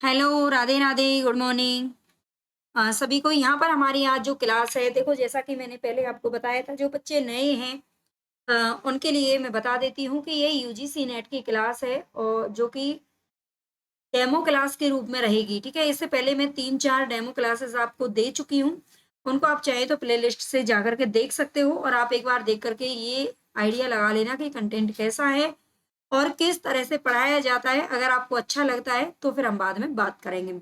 Hello, Radhe Radhe, good morning. सभी को यहाँ पर हमारी आज जो क्लास है, देखो जैसा कि मैंने पहले आपको बताया था, जो बच्चे नए हैं उनके लिए मैं बता देती हूँ कि ये यूजीसी नेट की क्लास है और जो कि डेमो क्लास के रूप में रहेगी, ठीक है। इससे पहले मैं 3-4 डेमो क्लासेस आपको दे चुकी हूँ। उनको आप चाहे तो प्लेलिस्ट से जा करके देख सकते हो और आप एक बार देख करके ये आइडिया लगा लेना कि कंटेंट कैसा है और किस तरह से पढ़ाया जाता है। अगर आपको अच्छा लगता है तो फिर हम बाद में बात करेंगे।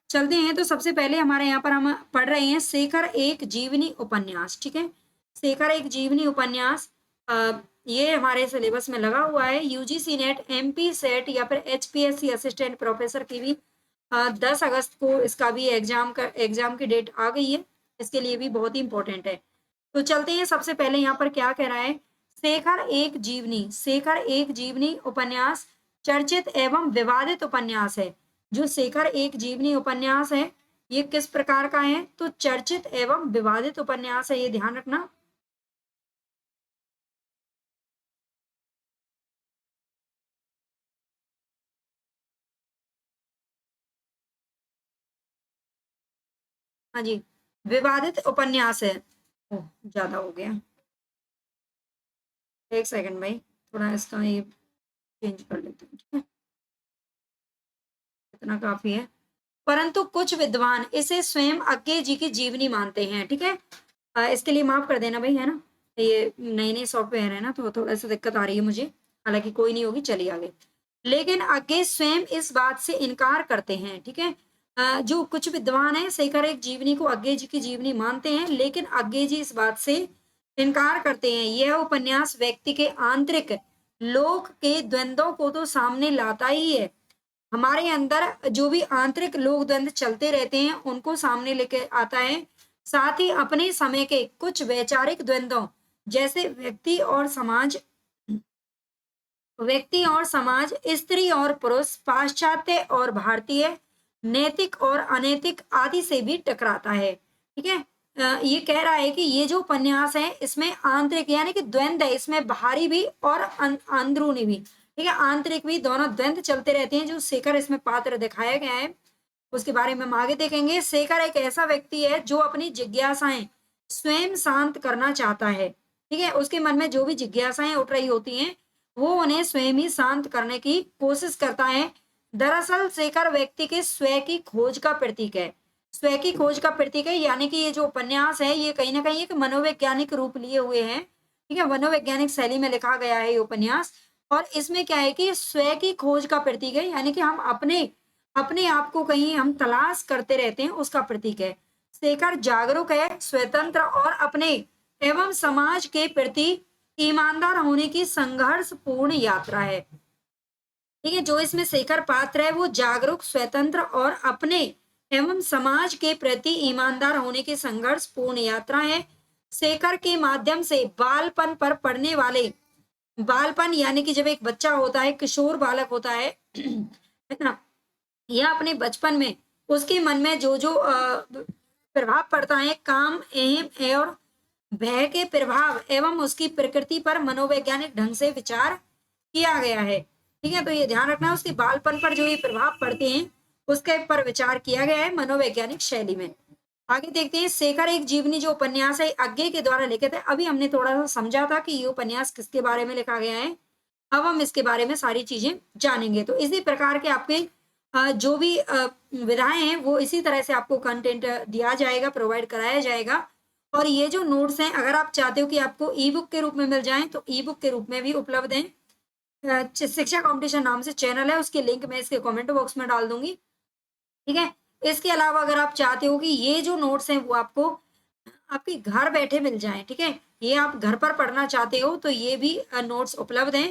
चलते हैं, तो सबसे पहले हमारे यहाँ पर हम पढ़ रहे हैं शेखर एक जीवनी उपन्यास, ठीक है। शेखर एक जीवनी उपन्यास ये हमारे सिलेबस में लगा हुआ है। यूजीसी नेट, एमपी सेट या फिर एचपीएससी असिस्टेंट प्रोफेसर की भी 10 अगस्त को इसका भी एग्जाम की डेट आ गई है। इसके लिए भी बहुत ही इंपॉर्टेंट है। तो चलते हैं, सबसे पहले यहाँ पर क्या कह रहा है। शेखर एक जीवनी उपन्यास चर्चित एवं विवादित उपन्यास है। जो शेखर एक जीवनी उपन्यास है, ये किस प्रकार का है, तो चर्चित एवं विवादित उपन्यास है, ये ध्यान रखना। हाँ जी, विवादित उपन्यास है। ओह, ज्यादा हो गया। एक सेकंड भाई, थोड़ा इसका ये चेंज कर लेते हैं, ठीक है। इतना काफी है। परंतु कुछ विद्वान इसे स्वयं अज्ञे जी की जीवनी मानते हैं, ठीक है। इसके लिए माफ कर देना भाई, है ना। ये नई नई सॉफ्टवेयर है ना, तो थोड़ा सा दिक्कत आ रही है मुझे। हालांकि कोई नहीं होगी, चलिए आगे। लेकिन अज्ञे स्वयं इस बात से इनकार करते हैं, ठीक है। जो कुछ विद्वान है, शेखर एक जीवनी को अज्ञे जी की जीवनी मानते हैं, लेकिन अज्ञे जी इस बात से इनकार करते हैं। यह उपन्यास व्यक्ति के आंतरिक लोक के द्वंद्वों को तो सामने लाता ही है। हमारे अंदर जो भी आंतरिक लोक द्वंद्व चलते रहते हैं, उनको सामने लेके आता है। साथ ही अपने समय के कुछ वैचारिक द्वंद्वों, जैसे व्यक्ति और समाज, स्त्री और पुरुष, पाश्चात्य और भारतीय, नैतिक और अनैतिक आदि से भी टकराता है, ठीक है। ये कह रहा है कि ये जो उपन्यास है, इसमें आंतरिक यानी कि द्वंद्व है, इसमें बाहरी भी और अंदरूनी भी, ठीक है, आंतरिक भी, दोनों द्वंद्व चलते रहते हैं। जो शेखर इसमें पात्र दिखाया गया है, उसके बारे में हम आगे देखेंगे। शेखर एक ऐसा व्यक्ति है जो अपनी जिज्ञासाएं स्वयं शांत करना चाहता है, ठीक है। उसके मन में जो भी जिज्ञासाएं उठ रही होती हैं, वो उन्हें स्वयं ही शांत करने की कोशिश करता है। दरअसल शेखर व्यक्ति के स्व की खोज का प्रतीक है। स्व की खोज का प्रतीक है, यानी कि ये जो उपन्यास है, ये कहीं ना कहीं एक मनोवैज्ञानिक रूप लिए हुए हैं, ठीक है। मनोवैज्ञानिक शैली में लिखा गया है ये उपन्यास। और इसमें क्या है कि स्व की खोज का प्रतीक है, यानी कि हम अपने अपने आप को कहीं हम तलाश करते रहते हैं, उसका प्रतीक है। शेखर जागरूक है, स्वतंत्र और अपने एवं समाज के प्रति ईमानदार होने की संघर्षपूर्ण यात्रा है, ठीक है। जो इसमें शेखर पात्र है, वो जागरूक, स्वतंत्र और अपने एवं समाज के प्रति ईमानदार होने की संघर्षपूर्ण यात्रा है। शेखर के माध्यम से बालपन पर पड़ने वाले, बालपन यानी कि जब एक बच्चा होता है, किशोर बालक होता है है ना, या अपने बचपन में उसके मन में जो जो प्रभाव पड़ता है, काम, एहम और भय के प्रभाव एवं उसकी प्रकृति पर मनोवैज्ञानिक ढंग से विचार किया गया है, ठीक है। तो ये ध्यान रखना, उसके बालपन पर जो ये प्रभाव पड़ते हैं, उसके पर विचार किया गया है मनोवैज्ञानिक शैली में। आगे देखते हैं, शेखर एक जीवनी जो उपन्यास है, अज्ञे के द्वारा लिखित है। अभी हमने थोड़ा सा समझा था कि ये उपन्यास किसके बारे में लिखा गया है। अब हम इसके बारे में सारी चीजें जानेंगे। तो इसी प्रकार के आपके जो भी विधाएं हैं, वो इसी तरह से आपको कंटेंट दिया जाएगा, प्रोवाइड कराया जाएगा। और ये जो नोट्स हैं, अगर आप चाहते हो कि आपको ई बुक के रूप में मिल जाएं, तो ई बुक के रूप में भी उपलब्ध हैं। शिक्षा कंपटीशन नाम से चैनल है, उसकी लिंक मैं इसके कमेंट बॉक्स में डाल दूंगी, ठीक है। इसके अलावा अगर आप चाहते हो कि ये जो नोट्स हैं वो आपको आपके घर बैठे मिल जाएं, ठीक है, ये आप घर पर पढ़ना चाहते हो, तो ये भी नोट्स उपलब्ध हैं,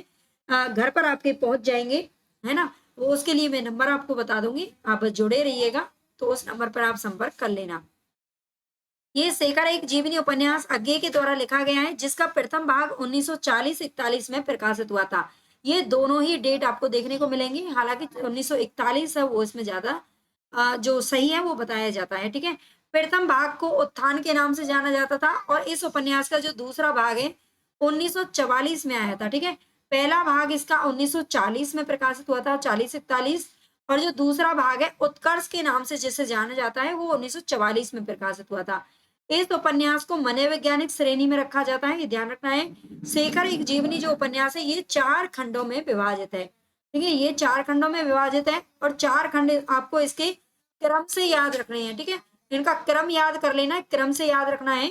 घर पर आपके पहुंच जाएंगे, है ना। वो उसके लिए मैं नंबर आपको बता दूंगी, आप जुड़े रहिएगा, तो उस नंबर पर आप संपर्क कर लेना। ये शेखर एक जीवनी उपन्यास अज्ञे के द्वारा लिखा गया है, जिसका प्रथम भाग 1940-41 में प्रकाशित हुआ था। ये दोनों ही डेट आपको देखने को मिलेंगी, हालांकि 1941 है वो इसमें ज्यादा जो सही है वो बताया जाता है, ठीक है। प्रथम भाग को उत्थान के नाम से जाना जाता था, और इस उपन्यास का जो दूसरा भाग है 1944 में आया था, ठीक है। पहला भाग इसका 1940 में प्रकाशित हुआ था, 40-41, और जो दूसरा भाग है उत्कर्ष के नाम से जिसे जाना जाता है वो 1944 में प्रकाशित हुआ था। इस उपन्यास को मनोवैज्ञानिक श्रेणी में रखा जाता है, ये ध्यान रखना है। शेखर एक जीवनी जो उपन्यास है ये 4 खंडों में विभाजित है, ठीक है, ये 4 खंडों में विभाजित है और 4 खंड आपको इसके क्रम से याद रखने हैं, ठीक है, इनका क्रम याद कर लेना है, क्रम से याद रखना है,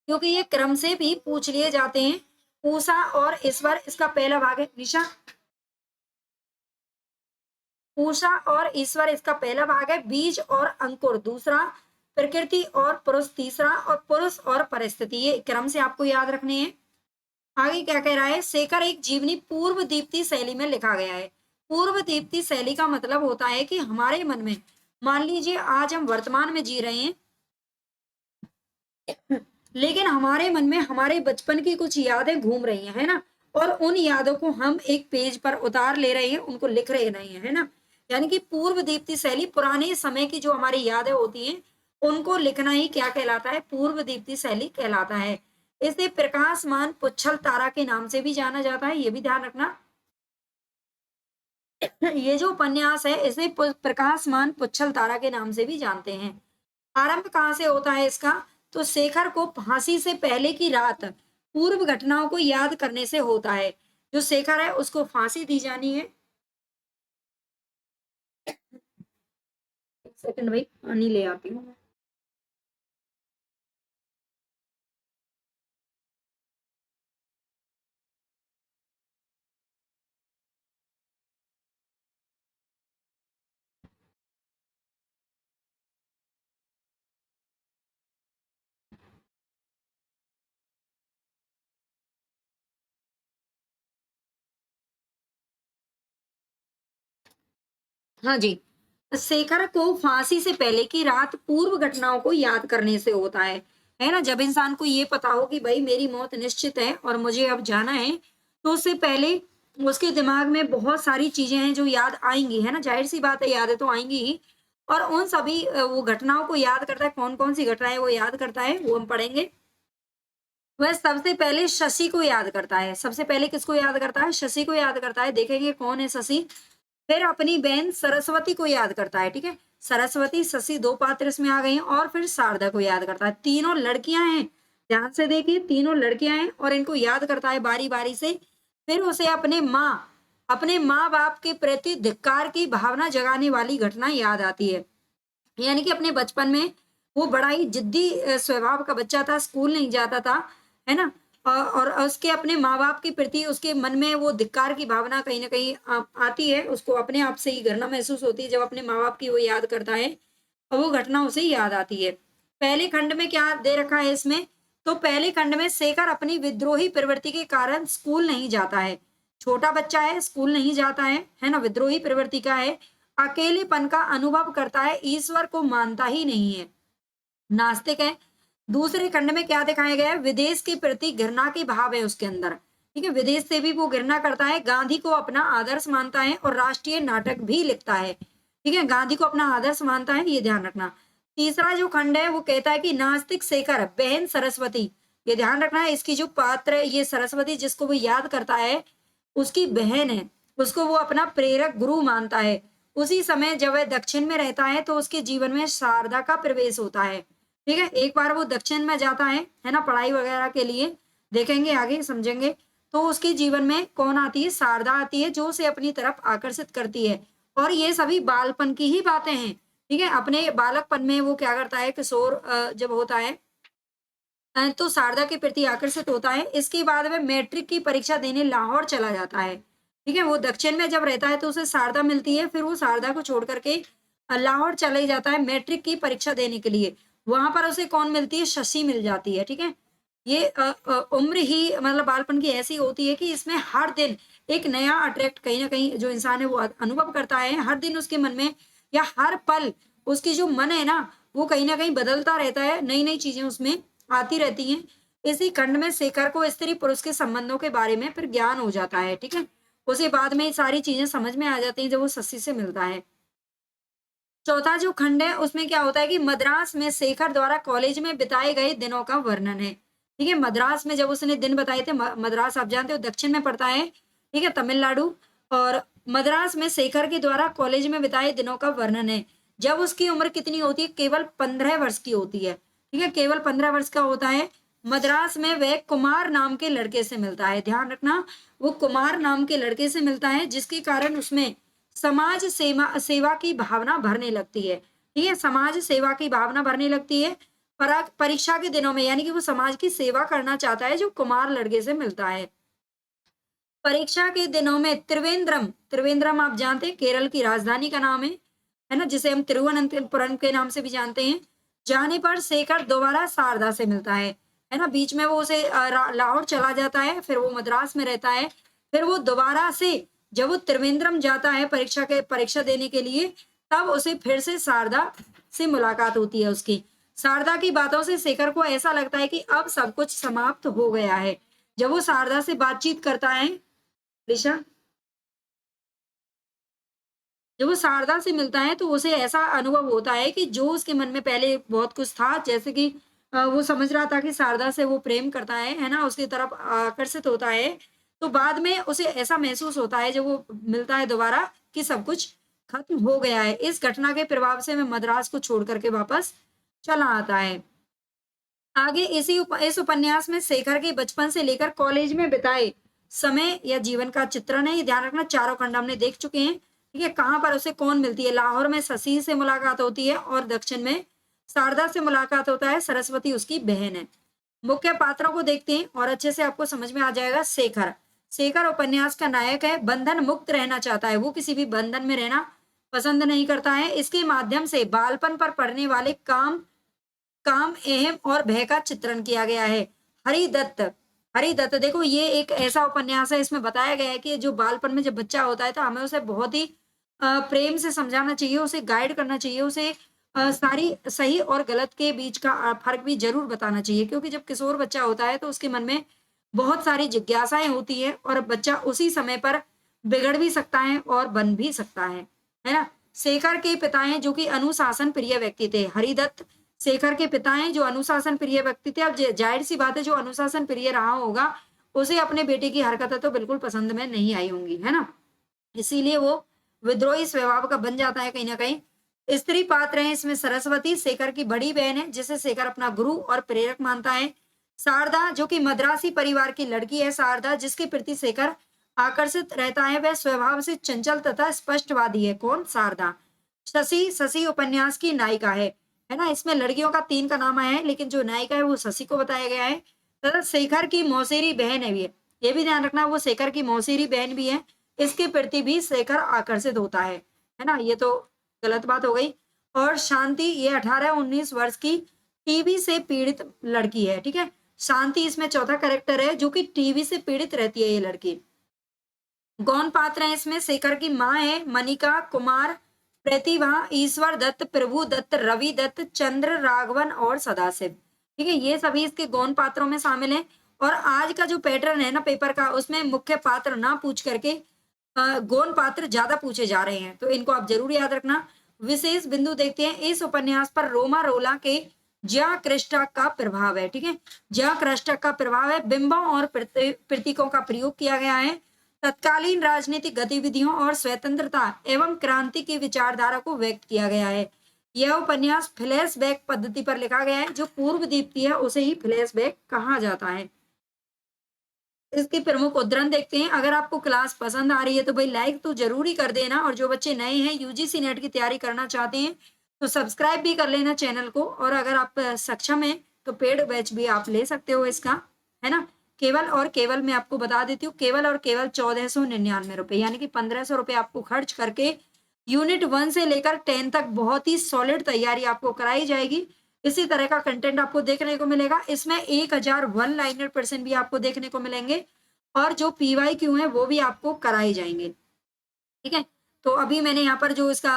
क्योंकि ये क्रम से भी पूछ लिए जाते हैं। पूषा और ईश्वर इसका पहला भाग है, निशा, पूषा और ईश्वर इसका पहला भाग है, बीज और अंकुर दूसरा, प्रकृति और पुरुष तीसरा, और पुरुष और परिस्थिति, ये क्रम से आपको याद रखने हैं। आगे क्या कह रहा है, शेखर एक जीवनी पूर्व दीप्ति शैली में लिखा गया है। पूर्व दीप्ति शैली का मतलब होता है कि हमारे मन में, मान लीजिए आज हम वर्तमान में जी रहे हैं, लेकिन हमारे मन में हमारे बचपन की कुछ यादें घूम रही हैं, है ना, और उन यादों को हम एक पेज पर उतार ले रहे हैं, उनको लिख रहे नहीं है ना, यानी कि पूर्व दीप्ति शैली पुराने समय की जो हमारी यादें होती हैं उनको लिखना ही क्या कहलाता है, पूर्व दीप्ति शैली कहलाता है। इसे प्रकाशमान पुच्छल तारा के नाम से भी जाना जाता है, ये भी ध्यान रखना। ये जो उपन्यास है इसे प्रकाशमान पुच्छल तारा के नाम से भी जानते हैं। आरंभ कहाँ से होता है इसका, तो शेखर को फांसी से पहले की रात पूर्व घटनाओं को याद करने से होता है। जो शेखर है उसको फांसी दी जानी है। एक सेकंड भाई, पानी ले आती हूँ। हाँ जी, शेखर को फांसी से पहले की रात पूर्व घटनाओं को याद करने से होता है ना, जब इंसान को ये पता हो कि भाई मेरी मौत निश्चित है और मुझे अब जाना है, तो उससे पहले उसके दिमाग में बहुत सारी चीजें हैं जो याद आएंगी, है ना, जाहिर सी बात है यादें तो आएंगी ही, और उन सभी वो घटनाओं को याद करता है। कौन कौन सी घटनाएं वो याद करता है वो हम पढ़ेंगे। वह सबसे पहले शशि को याद करता है, सबसे पहले किसको याद करता है, शशि को याद करता है, देखेंगे कौन है शशि। फिर अपनी बहन सरस्वती को याद करता है, ठीक है, सरस्वती शशि दो पात्र इसमें आ गए हैं, और फिर शारदा को याद करता है। तीनों लड़कियां हैं, ध्यान से देखिए, तीनों लड़कियां हैं और इनको याद करता है बारी बारी से। फिर उसे अपने माँ बाप के प्रति धिक्कार की भावना जगाने वाली घटना याद आती है, यानी कि अपने बचपन में वो बड़ा ही जिद्दी स्वभाव का बच्चा था, स्कूल नहीं जाता था, है ना, और उसके अपने माँ बाप के प्रति उसके मन में वो धिक्कार की भावना कहीं ना कहीं आती है, उसको अपने आप से ही घृणा महसूस होती है जब अपने माँ बाप की वो याद करता है और वो घटना उसे याद आती है। पहले खंड में क्या दे रखा है इसमें, तो पहले खंड में शेखर अपनी विद्रोही प्रवृत्ति के कारण स्कूल नहीं जाता है, छोटा बच्चा है, स्कूल नहीं जाता है ना, विद्रोही प्रवृत्ति का है, अकेलेपन का अनुभव करता है, ईश्वर को मानता ही नहीं है, नास्तिक है। दूसरे खंड में क्या दिखाया गया है, विदेश के प्रति घृणा के भाव है उसके अंदर, ठीक है, विदेश से भी वो घृणा करता है, गांधी को अपना आदर्श मानता है और राष्ट्रीय नाटक भी लिखता है, ठीक है, गांधी को अपना आदर्श मानता है, ये ध्यान रखना। तीसरा जो खंड है वो कहता है कि नास्तिक शेखर बहन सरस्वती, ये ध्यान रखना है, इसकी जो पात्र है ये सरस्वती जिसको वो याद करता है उसकी बहन है, उसको वो अपना प्रेरक गुरु मानता है। उसी समय जब वह दक्षिण में रहता है तो उसके जीवन में शारदा का प्रवेश होता है, ठीक है, एक बार वो दक्षिण में जाता है ना, पढ़ाई वगैरह के लिए, देखेंगे आगे समझेंगे, तो उसके जीवन में कौन आती है, शारदा आती है, जो उसे अपनी तरफ आकर्षित करती है, और ये सभी बालपन की ही बातें हैं, ठीक है, अपने बालकपन में वो क्या करता है, किशोर जब होता है तो शारदा के प्रति आकर्षित होता है। इसके बाद वह मैट्रिक की परीक्षा देने लाहौर चला जाता है, ठीक है, वो दक्षिण में जब रहता है तो उसे शारदा मिलती है, फिर वो शारदा को छोड़ करके लाहौर चले जाता है मैट्रिक की परीक्षा देने के लिए। वहां पर उसे कौन मिलती है, शशि मिल जाती है, ठीक है। ये उम्र ही मतलब बालपन की ऐसी होती है कि इसमें हर दिन एक नया अट्रैक्ट कहीं ना कहीं जो इंसान है वो अनुभव करता है, हर दिन उसके मन में या हर पल उसकी जो मन है ना वो कहीं ना कहीं बदलता रहता है, नई नई चीजें उसमें आती रहती हैं। इसी खंड में शेखर को स्त्री पुरुष के संबंधों के बारे में फिर ज्ञान हो जाता है, ठीक है, उसे बाद में सारी चीजें समझ में आ जाती हैं जब वो शशि से मिलता है। चौथा जो खंड है उसमें क्या होता है कि मद्रास में शेखर द्वारा कॉलेज में बिताए गए दिनों का वर्णन है, ठीक है, मद्रास में जब उसने दिन बताए थे, मद्रास आप जानते हो दक्षिण में पड़ता है, ठीक है, तमिलनाडु, और मद्रास में शेखर के द्वारा कॉलेज में बिताए दिनों का वर्णन है। जब उसकी उम्र कितनी होती है? केवल 15 वर्ष की होती है। ठीक है, केवल 15 वर्ष का होता है। मद्रास में वह कुमार नाम के लड़के से मिलता है। ध्यान रखना, वो कुमार नाम के लड़के से मिलता है, जिसके कारण उसमें समाज सेवा की भावना भरने लगती है। ठीक है, समाज सेवा की भावना भरने लगती है। परीक्षा के दिनों में, यानी कि वो समाज की सेवा करना चाहता है, जो कुमार लड़के से मिलता है। परीक्षा के दिनों में त्रिवेंद्रम, त्रिवेंद्रम आप जानते हैं केरल की राजधानी का नाम है ना, जिसे हम तिरुवनंतपुरम के नाम से भी जानते हैं। जाने पर शेखर दोबारा शारदा से मिलता है ना। बीच में वो उसे लाहौर चला जाता है, फिर वो मद्रास में रहता है, फिर वो दोबारा से जब वो त्रिवेंद्रम जाता है परीक्षा देने के लिए, तब उसे फिर से शारदा से मुलाकात होती है उसकी। शारदा की बातों से शेखर को ऐसा लगता है कि अब सब कुछ समाप्त हो गया है। जब वो शारदा से बातचीत करता है, ऋषा, जब वो शारदा से मिलता है तो उसे ऐसा अनुभव होता है कि जो उसके मन में पहले बहुत कुछ था, जैसे कि वो समझ रहा था कि शारदा से वो प्रेम करता है ना, उसकी तरफ आकर्षित होता है, तो बाद में उसे ऐसा महसूस होता है जब वो मिलता है दोबारा कि सब कुछ खत्म हो गया है। इस घटना के प्रभाव से वह मद्रास को छोड़ करके वापस चला आता है। आगे इस उपन्यास में शेखर के बचपन से लेकर कॉलेज में बिताए समय या जीवन का चित्रण है। ये ध्यान रखना, चारों खंड हमने देख चुके हैं। ठीक है, कहाँ पर उसे कौन मिलती है? लाहौर में शशि से मुलाकात होती है और दक्षिण में शारदा से मुलाकात होता है। सरस्वती उसकी बहन है। मुख्य पात्रों को देखते हैं और अच्छे से आपको समझ में आ जाएगा। शेखर, शेखर उपन्यास का नायक है। बंधन मुक्त रहना चाहता है, वो किसी भी बंधन में रहना पसंद नहीं करता है। इसके माध्यम से बालपन पर पड़ने वाले काम एहम और भय का चित्रण किया गया है। हरिदत्त, हरिदत्त देखो, ये एक ऐसा उपन्यास है, इसमें बताया गया है कि जो बालपन में जब बच्चा होता है तो हमें उसे बहुत ही प्रेम से समझाना चाहिए, उसे गाइड करना चाहिए, उसे सारी सही और गलत के बीच का फर्क भी जरूर बताना चाहिए, क्योंकि जब किशोर बच्चा होता है तो उसके मन में बहुत सारी जिज्ञासाएं होती है और बच्चा उसी समय पर बिगड़ भी सकता है और बन भी सकता है ना। शेखर के पिता हैं जो कि अनुशासन प्रिय व्यक्ति थे। हरिदत्त शेखर के पिता हैं जो अनुशासन प्रिय व्यक्ति थे। अब जाहिर सी बात है, जो अनुशासन प्रिय रहा होगा उसे अपने बेटे की हरकतें तो बिल्कुल पसंद में नहीं आई होंगी, है ना। इसीलिए वो विद्रोही स्वभाव का बन जाता है कहीं ना कहीं। स्त्री पात्र है इसमें सरस्वती, शेखर की बड़ी बहन है, जिसे शेखर अपना गुरु और प्रेरक मानता है। शारदा, जो कि मद्रासी परिवार की लड़की है। शारदा, जिसके प्रति शेखर आकर्षित रहता है, वह स्वभाव से चंचल तथा स्पष्टवादी है। कौन? शारदा। शशि, शशि उपन्यास की नायिका है ना। इसमें लड़कियों का 3 का नाम आया है, लेकिन जो नायिका है वो शशि को बताया गया है। तथा शेखर की मौसेरी बहन है ये भी ध्यान रखना, वो शेखर की मौसेरी बहन भी है। इसके प्रति भी शेखर आकर्षित होता है ना। ये तो गलत बात हो गई। और शांति, ये 18-19 वर्ष की टीबी से पीड़ित लड़की है। ठीक है, शांति इसमें चौथा कैरेक्टर है, जो कि टीबी से पीड़ित रहती है ये लड़की। गौण पात्र है इसमें, शेखर की माँ है मनिका, कुमार, प्रतिभा, ईश्वर दत्त, प्रभु दत्त, रवि दत्त, चंद्र, राघवन और सदाशिव। ठीक है, ये सभी इसके गौण पात्रों में शामिल हैं। और आज का जो पैटर्न है ना पेपर का, उसमें मुख्य पात्र ना पूछ करके गौण पात्र ज्यादा पूछे जा रहे हैं, तो इनको आप जरूर याद रखना। विशेष बिंदु देखते हैं, इस उपन्यास पर रोमा रोला के ज्या कृष्टक का प्रभाव है। ठीक है, ज्या कृष्टक का प्रभाव है। बिंबों और प्रतीकों का प्रयोग किया गया है। तत्कालीन राजनीतिक गतिविधियों और स्वतंत्रता एवं क्रांति की विचारधारा को व्यक्त किया गया है। यह उपन्यास फ्लैशबैक पद्धति पर लिखा गया है। जो पूर्व दीप्ति है उसे ही फ्लैशबैक कहा जाता है। इसके प्रमुख उद्धरण देखते हैं। अगर आपको क्लास पसंद आ रही है तो भाई लाइक तो जरूर ही कर देना, और जो बच्चे नए हैं यूजीसी नेट की तैयारी करना चाहते हैं तो सब्सक्राइब भी कर लेना चैनल को। और अगर आप सक्षम हैं तो पेड बैच भी आप ले सकते हो इसका, है ना। केवल और केवल मैं आपको बता देती हूँ, केवल और केवल 1499 रुपए, यानी कि 1500 रुपए आपको खर्च करके यूनिट 1 से लेकर 10 तक बहुत ही सॉलिड तैयारी आपको कराई जाएगी। इसी तरह का कंटेंट आपको देखने को मिलेगा। इसमें 1000 वन लाइनर पर्सन भी आपको देखने को मिलेंगे, और जो PYQ है वो भी आपको कराए जाएंगे। ठीक है, तो अभी मैंने यहाँ पर जो इसका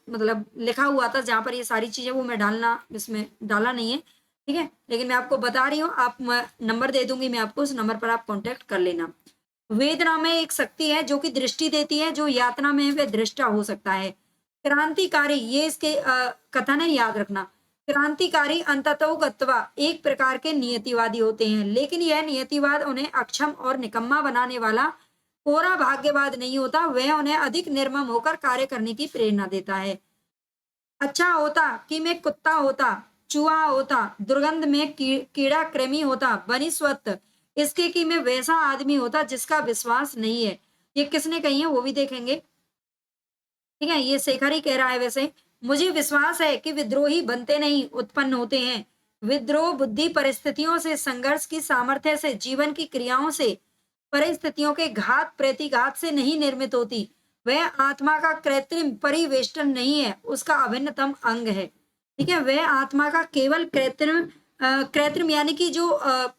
मतलब लिखा हुआ था, जहाँ पर ये सारी चीजें, वो मैं डालना इसमें डाला नहीं है। ठीक है, लेकिन मैं आपको बता रही हूँ, आप नंबर दे दूंगी मैं आपको, उस नंबर पर आप कांटेक्ट कर लेना। वेदना में एक शक्ति है जो कि दृष्टि देती है, जो यातना में है वह दृष्टा हो सकता है। क्रांतिकारी, ये इसके कथन है, याद रखना। क्रांतिकारी अंततोगत्वा एक प्रकार के नियतिवादी होते हैं, लेकिन यह नियतिवाद उन्हें अक्षम और निकम्मा बनाने वाला कोरा भाग्यवाद नहीं होता, वह उन्हें अधिक निर्मम होकर कार्य करने की प्रेरणा देता है। अच्छा होता कि मैं कुत्ता होता, चूहा होता, दुर्गंध में कीड़ा कृमि होता, बनिस्वत इसके कि मैं वैसा आदमी होता जिसका विश्वास नहीं है। ये किसने कही है वो भी देखेंगे। ठीक है, ये शेखर ही कह रहा है। वैसे मुझे विश्वास है कि विद्रोही बनते नहीं, उत्पन्न होते हैं। विद्रोह बुद्धि परिस्थितियों से, संघर्ष की सामर्थ्य से, जीवन की क्रियाओं से, परिस्थितियों के घात प्रतिघात से नहीं निर्मित होती। वह आत्मा का कृत्रिम परिवेष्टन नहीं है, उसका अभिन्नतम अंग है। ठीक है, वह आत्मा का केवल कृत्रिम कृत्रिम यानी कि जो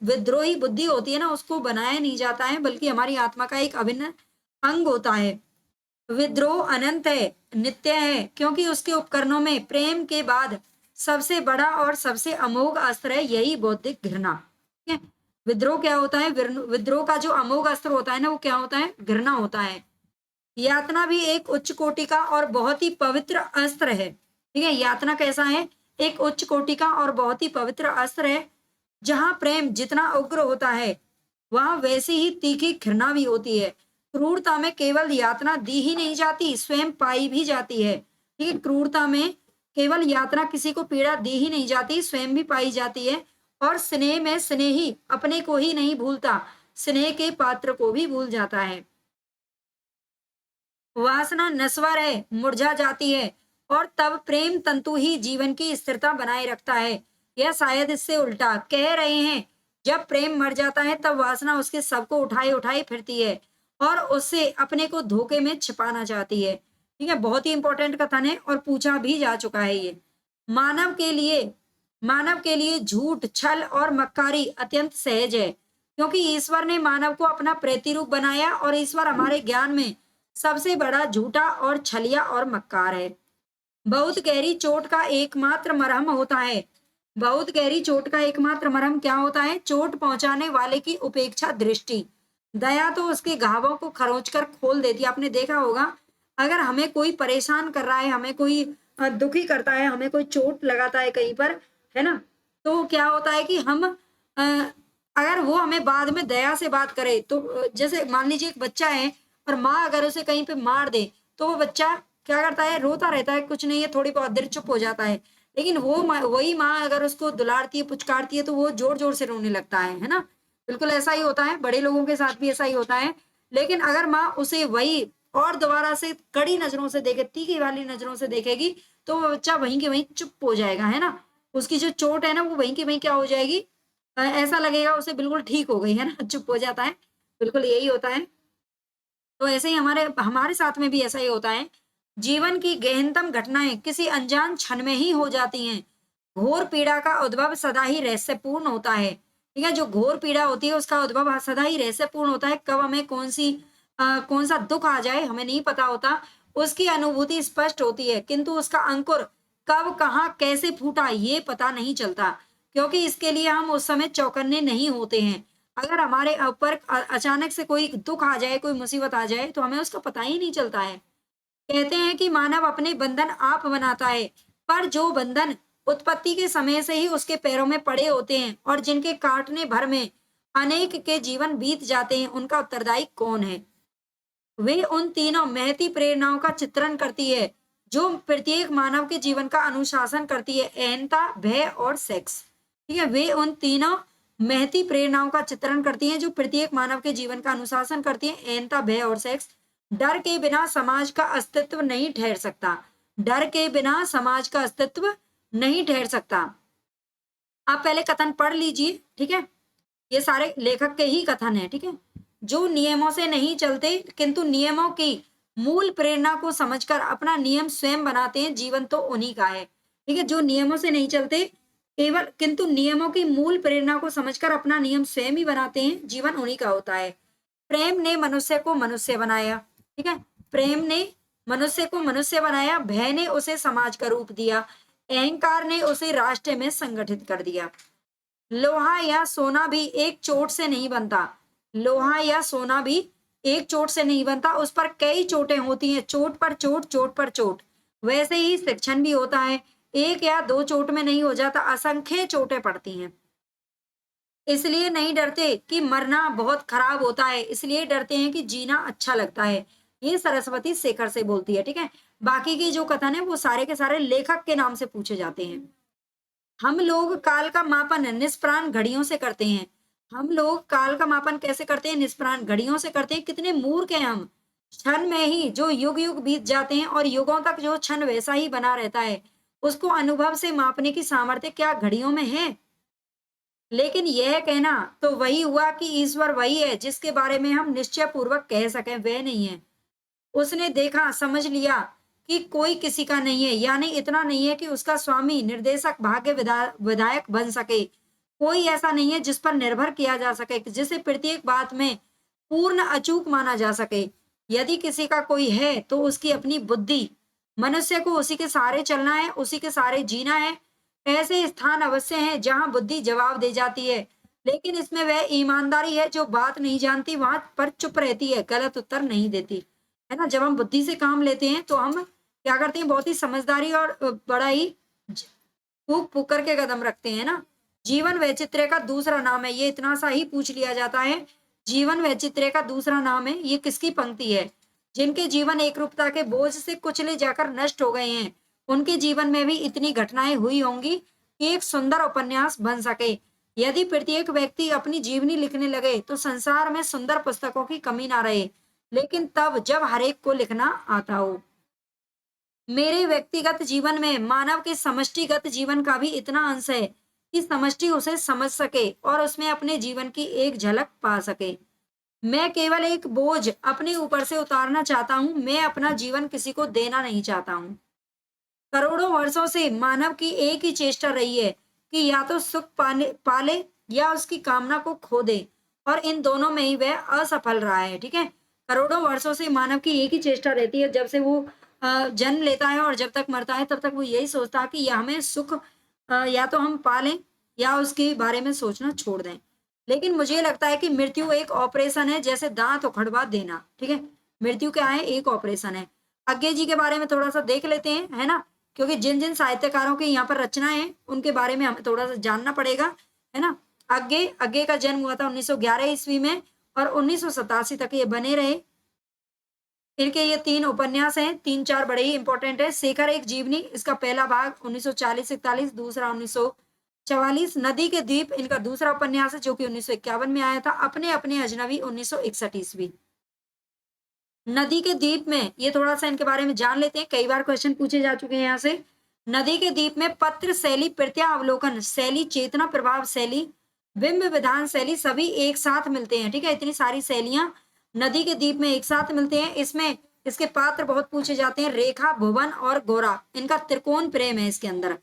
विद्रोही बुद्धि होती है ना, उसको बनाया नहीं जाता है, बल्कि हमारी आत्मा का एक अभिन्न अंग होता है। विद्रोह अनंत है, नित्य है, क्योंकि उसके उपकरणों में प्रेम के बाद सबसे बड़ा और सबसे अमोघ अस्त्र है, यही बौद्धिक घृणा। ठीक है, विद्रोह क्या होता है? विद्रोह का जो अमोघ अस्त्र होता है ना, वो क्या होता है? घृणा होता है। यातना भी एक उच्च कोटि का और बहुत ही पवित्र अस्त्र है। ठीक है, यातना कैसा है? एक उच्च कोटि का और बहुत ही पवित्र अस्त्र है। जहां प्रेम जितना उग्र होता है, वहां वैसी ही तीखी घृणा भी होती है। क्रूरता में केवल यातना दी ही नहीं जाती, स्वयं पाई भी जाती है। ठीक है, क्रूरता में केवल यातना, किसी को पीड़ा दी ही नहीं जाती, स्वयं भी पाई जाती है। और स्नेह में स्नेही अपने को ही नहीं भूलता, स्नेह के पात्र को भी भूल जाता है। वासना नश्वर है, मुरझा जाती है, और तब प्रेम तंतु ही जीवन की स्थिरता बनाए रखता है। यह शायद इससे उल्टा कह रहे हैं, जब प्रेम मर जाता है तब वासना उसके सब को उठाए उठाए फिरती है और उससे अपने को धोखे में छिपाना चाहती है। ठीक है, बहुत ही इंपॉर्टेंट कथन है और पूछा भी जा चुका है ये। मानव के लिए मानव के लिए झूठ, छल और मक्कारी अत्यंत सहज है, क्योंकि ईश्वर ने मानव को अपना प्रतिरूप बनाया और ईश्वर हमारे ज्ञान में सबसे बड़ा झूठा और छलिया और मक्कार है। बहुत गहरी चोट का एकमात्र मरहम होता है। बहुत गहरी चोट का एकमात्र मरहम क्या होता है? चोट पहुंचाने वाले की उपेक्षा दृष्टि। दया तो उसके घावों को खरोच कर खोल देती है। आपने देखा होगा, अगर हमें कोई परेशान कर रहा है, हमें कोई दुखी करता है, हमें कोई चोट लगाता है कहीं पर, है ना, तो क्या होता है कि हम अगर वो हमें बाद में दया से बात करे तो जैसे मान लीजिए एक बच्चा है और माँ अगर उसे कहीं पे मार दे, तो वो बच्चा क्या करता है? रोता रहता है, कुछ नहीं है, थोड़ी बहुत देर चुप हो जाता है। लेकिन वही माँ अगर उसको दुलारती है, पुचकारती है, तो वो जोर जोर से रोने लगता है ना। बिल्कुल ऐसा ही होता है, बड़े लोगों के साथ भी ऐसा ही होता है। लेकिन अगर माँ उसे वही और दोबारा से कड़ी नजरों से देखे, तीखी वाली नजरों से देखेगी, तो वो बच्चा वहीं के वहीं चुप हो जाएगा, है ना। उसकी जो चोट है ना, वो वहीं की वहीं क्या हो जाएगी, ऐसा लगेगा उसे बिल्कुल ठीक हो गई, है ना, चुप हो जाता है। बिल्कुल यही होता है। तो ऐसे ही हमारे हमारे साथ में भी ऐसा ही होता है। जीवन की गहनतम घटनाएं किसी अनजान क्षण में ही हो जाती हैं। घोर पीड़ा का उद्भव सदा ही रहस्यपूर्ण होता है। ठीक है, जो घोर पीड़ा होती है उसका उद्भव सदा ही रहस्यपूर्ण होता है। कब हमें कौन सा दुख आ जाए हमें नहीं पता होता। उसकी अनुभूति स्पष्ट होती है, किंतु उसका अंकुर कब कहाँ कैसे फूटा ये पता नहीं चलता, क्योंकि इसके लिए हम उस समय चौकन्ने नहीं होते हैं। अगर हमारे ऊपर अचानक से कोई दुख आ जाए, कोई मुसीबत आ जाए, तो हमें उसका पता ही नहीं चलता है। कहते हैं कि मानव अपने बंधन आप बनाता है, पर जो बंधन उत्पत्ति के समय से ही उसके पैरों में पड़े होते हैं और जिनके काटने भर में अनेक के जीवन बीत जाते हैं, उनका उत्तरदायी कौन है? वे उन तीनों महती प्रेरणाओं का चित्रण करती है जो प्रत्येक मानव के जीवन का अनुशासन करती है, अहंता, भय और सेक्स। ठीक है, वे उन तीनों महती प्रेरणाओं का चित्रण करती हैं जो प्रत्येक मानव के जीवन का अनुशासन करती है, अहंता, भय और सेक्स। डर के बिना समाज का अस्तित्व नहीं ठहर सकता। डर के बिना समाज का अस्तित्व नहीं ठहर सकता। आप पहले कथन पढ़ लीजिए। ठीक है, ये सारे लेखक के ही कथन है। ठीक है, जो नियमों से नहीं चलते किंतु नियमों की मूल प्रेरणा को समझकर अपना नियम स्वयं बनाते हैं, जीवन तो उन्हीं का है। ठीक है, जो नियमों से नहीं चलते केवल किंतु नियमों की मूल प्रेरणा को समझकर अपना नियम स्वयं ही बनाते हैं, जीवन उन्हीं का होता है। प्रेम ने मनुष्य को मनुष्य बनाया। ठीक है, प्रेम ने मनुष्य को मनुष्य बनाया, भय ने उसे समाज का रूप दिया, अहंकार ने उसे राष्ट्र में संगठित कर दिया। लोहा या सोना भी एक चोट से नहीं बनता। लोहा या सोना भी एक चोट से नहीं बनता, उस पर कई चोटें होती हैं, चोट पर चोट, चोट पर चोट। वैसे ही शिक्षण भी होता है, एक या दो चोट में नहीं हो जाता, असंख्य चोटें पड़ती हैं। इसलिए नहीं डरते कि मरना बहुत खराब होता है, इसलिए डरते हैं कि जीना अच्छा लगता है। ये सरस्वती शेखर से बोलती है, ठीक है। बाकी के जो कथन है वो सारे के सारे लेखक के नाम से पूछे जाते हैं। हम लोग काल का मापन निष्प्राण घड़ियों से करते हैं। हम लोग काल का मापन कैसे करते हैं? निष्प्राण घड़ियों से करते हैं। कितने मूर्ख हैं हम। क्षण में ही जो युग युग बीत जाते हैं और युगों तक जो क्षण वैसा ही बना रहता है, उसको अनुभव से मापने की सामर्थ्य क्या घड़ियों में है? लेकिन यह कहना तो वही हुआ कि ईश्वर वही है जिसके बारे में हम निश्चय पूर्वक कह सकें, वह नहीं है। उसने देखा, समझ लिया कि कोई किसी का नहीं है, यानी इतना नहीं है कि उसका स्वामी, निर्देशक, भाग्य विधायक बन सके। कोई ऐसा नहीं है जिस पर निर्भर किया जा सके, जिसे प्रत्येक बात में पूर्ण अचूक माना जा सके। यदि किसी का कोई है तो उसकी अपनी बुद्धि। मनुष्य को उसी के सहारे चलना है, उसी के सहारे जीना है। ऐसे स्थान अवश्य हैं जहां बुद्धि जवाब दे जाती है, लेकिन इसमें वह ईमानदारी है जो बात नहीं जानती वहां पर चुप रहती है, गलत उत्तर नहीं देती। है ना? जब हम बुद्धि से काम लेते हैं तो हम क्या करते हैं? बहुत ही समझदारी और बड़ा ही फूक फूक करके कदम रखते हैं ना। जीवन वैचित्र्य का दूसरा नाम है, ये इतना सा ही पूछ लिया जाता है। जीवन वैचित्र्य का दूसरा नाम है, ये किसकी पंक्ति है? जिनके जीवन एक रूपता के बोझ से कुचले जाकर नष्ट हो गए हैं, उनके जीवन में भी इतनी घटनाएं हुई होंगी कि एक सुंदर उपन्यास बन सके। यदि प्रत्येक व्यक्ति अपनी जीवनी लिखने लगे तो संसार में सुंदर पुस्तकों की कमी ना रहे, लेकिन तब जब हरेक को लिखना आता हो। मेरे व्यक्तिगत जीवन में मानव के समष्टिगत जीवन का भी इतना अंश है कि समष्टि उसे समझ सके और उसमें अपने जीवन की एक झलक पा सके। मैं केवल एक बोझ अपने ऊपर से उतारना चाहता हूँ, मैं अपना जीवन किसी को देना नहीं चाहता हूँ। करोड़ों वर्षों से मानव की एक ही चेष्टा रही है कि या तो सुख पाले या उसकी कामना को खो दे, और इन दोनों में ही वह असफल रहा है, ठीक है। करोड़ों वर्षों से मानव की एक ही चेष्टा रहती है, जब से वो जन्म लेता है और जब तक मरता है तब तक वो यही सोचता है कि या हमें सुख या तो हम पालें या उसके बारे में सोचना छोड़ दें। लेकिन मुझे लगता है कि मृत्यु एक ऑपरेशन है, जैसे दांत उखड़वा देना, ठीक है। मृत्यु क्या है? एक ऑपरेशन है। अज्ञे जी के बारे में थोड़ा सा देख लेते हैं, है ना, क्योंकि जिन जिन साहित्यकारों की यहाँ पर रचनाएं हैं उनके बारे में हमें थोड़ा सा जानना पड़ेगा, है ना। अज्ञे अज्ञे का जन्म हुआ था 1911 ईस्वी में और 1987 तक ये बने रहे। इनके ये 3 उपन्यास हैं, 3-4 बड़े ही इंपॉर्टेंट है। शेखर एक जीवनी, इसका पहला भाग 1940-41, दूसरा 1944। नदी के द्वीप इनका दूसरा उपन्यास है जो कि 1951 में आया था। अपने अपने अजनबी 1961 ईस्वी। नदी के द्वीप में ये थोड़ा सा इनके बारे में जान लेते हैं, कई बार क्वेश्चन पूछे जा चुके हैं यहाँ से। नदी के द्वीप में पत्र शैली, प्रत्यावलोकन शैली, चेतना प्रभाव शैली, बिंब विधान शैली सभी एक साथ मिलते हैं, ठीक है। इतनी सारी शैलियां नदी के द्वीप में एक साथ मिलते हैं। इसमें इसके पात्र बहुत पूछे जाते हैं, रेखा, भुवन और गौरा, इनका त्रिकोण प्रेम है इसके अंदर।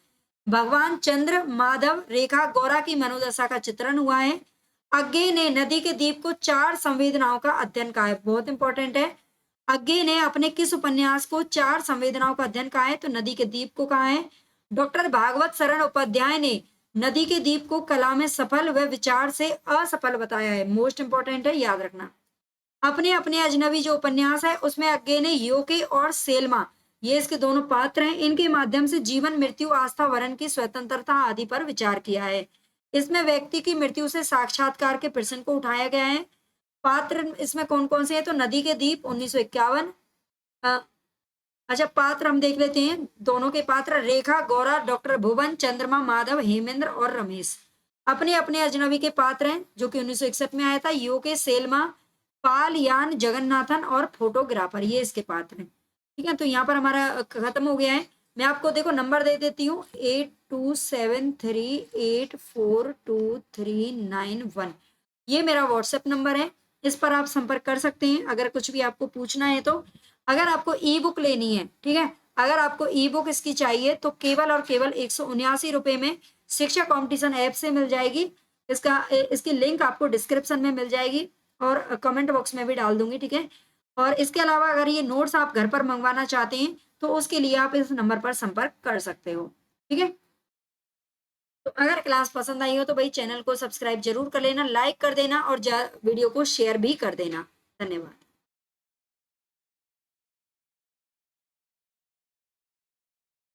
भगवान चंद्र, माधव, रेखा, गौरा की मनोदशा का चित्रण हुआ है। अज्ञे ने नदी के द्वीप को 4 संवेदनाओं का अध्ययन कहा है, बहुत इंपॉर्टेंट है। अज्ञे ने अपने किस उपन्यास को 4 संवेदनाओं का अध्ययन कहा है? तो नदी के द्वीप को कहा है। डॉक्टर भागवत शरण उपाध्याय ने नदी के द्वीप को कला में सफल व विचार से असफल बताया है, मोस्ट इंपॉर्टेंट है, याद रखना। अपने अपने अजनबी जो उपन्यास है उसमें अज्ञे ने योके और सेल्मा, ये इसके दोनों पात्र हैं, इनके माध्यम से जीवन, मृत्यु, आस्था, वरण की स्वतंत्रता आदि पर विचार किया है। इसमें व्यक्ति की मृत्यु से साक्षात्कार के प्रश्न को उठाया गया है। पात्र इसमें कौन कौन से हैं? तो नदी के द्वीप 1951। अच्छा, पात्र हम देख लेते हैं, दोनों के पात्र रेखा, गौरा, डॉक्टर भुवन, चंद्रमा, माधव, हेमेंद्र और रमेश अपने अपने अजनबी के पात्र हैं जो कि 1961 में आया था। योके, सेल्मा, पाल, यान, जगन्नाथन और फोटोग्राफर, ये इसके पात्र हैं, ठीक है। तो यहाँ पर हमारा खत्म हो गया है। मैं आपको देखो नंबर दे देती हूँ, 8273842391, ये मेरा व्हाट्सएप नंबर है, इस पर आप संपर्क कर सकते हैं अगर कुछ भी आपको पूछना है तो। अगर आपको ई बुक लेनी है, ठीक है, अगर आपको ई बुक इसकी चाहिए तो केवल और केवल 179 रुपए में शिक्षा कंपटीशन ऐप से मिल जाएगी। इसकी लिंक आपको डिस्क्रिप्शन में मिल जाएगी और कमेंट बॉक्स में भी डाल दूंगी, ठीक है। और इसके अलावा अगर ये नोट्स आप घर पर मंगवाना चाहते हैं तो उसके लिए आप इस नंबर पर संपर्क कर सकते हो, ठीक है। तो अगर क्लास पसंद आई हो तो भाई चैनल को सब्सक्राइब जरूर कर लेना, लाइक कर देना और वीडियो को शेयर भी कर देना। धन्यवाद।